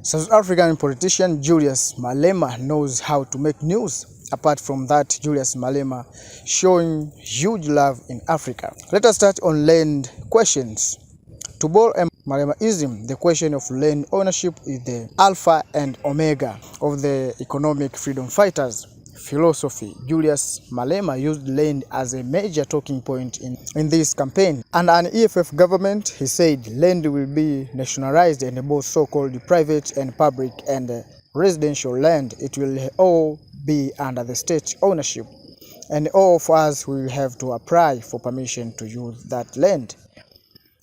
South African politician Julius Malema knows how to make news. Apart from that, Julius Malema showing huge love in Africa. Let us start on land questions. To Bol and Malemaism, the question of land ownership is the alpha and omega of the economic freedom fighters' philosophy. Julius Malema used land as a major talking point in this campaign. Under an EFF government, he said land will be nationalized and both so-called private and public and residential land, it will all be under the state ownership. And all of us will have to apply for permission to use that land.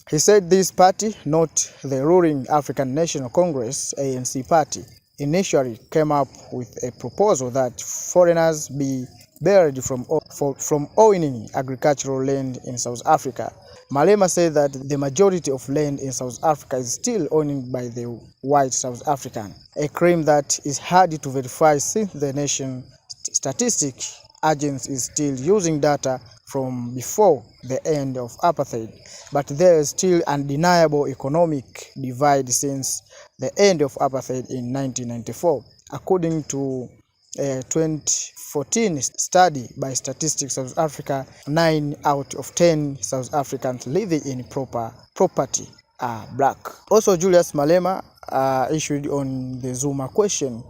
He said this party, not the ruling African National Congress ANC party, initially came up with a proposal that foreigners be barred from owning agricultural land in South Africa. Malema said that the majority of land in South Africa is still owned by the white South African, a claim that is hard to verify since the nation statistics agency is still using data from before the end of apartheid, but there is still undeniable economic divide since the end of apartheid in 1994, according to a 2014 study by Statistics South Africa. 9 out of 10 South Africans living in property are black. Also, Julius Malema issued on the Zuma question.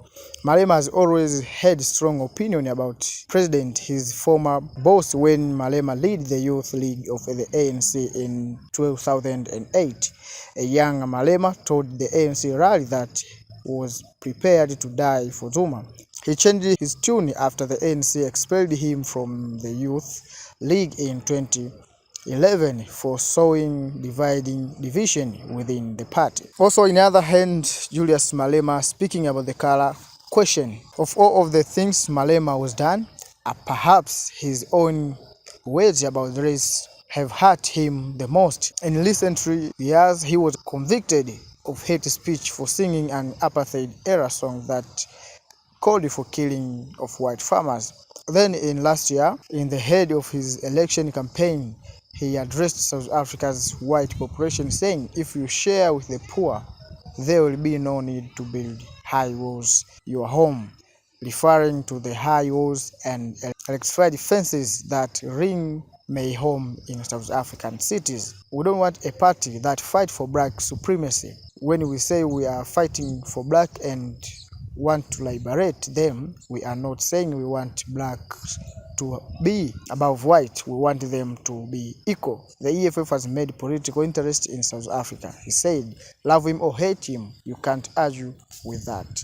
Malema has always had strong opinion about President, his former boss, when Malema led the Youth League of the ANC in 2008. A young Malema told the ANC rally that he was prepared to die for Zuma. He changed his tune after the ANC expelled him from the Youth League in 2011 for sowing division within the party. Also, on the other hand, Julius Malema speaking about the color question. Of all of the things Malema was done, perhaps his own words about race have hurt him the most. In recent years, he was convicted of hate speech for singing an apartheid-era song that called for killing of white farmers. Then in last year, in the head of his election campaign, he addressed South Africa's white population saying, if you share with the poor, there will be no need to build high walls your home, referring to the high walls and electrified fences that ring my home in South African cities. We don't want a party that fights for black supremacy. When we say we are fighting for black and want to liberate them, we are not saying we want black to be above white. We want them to be equal. The EFF has made political interest in South Africa. He said, love him or hate him, you can't argue with that.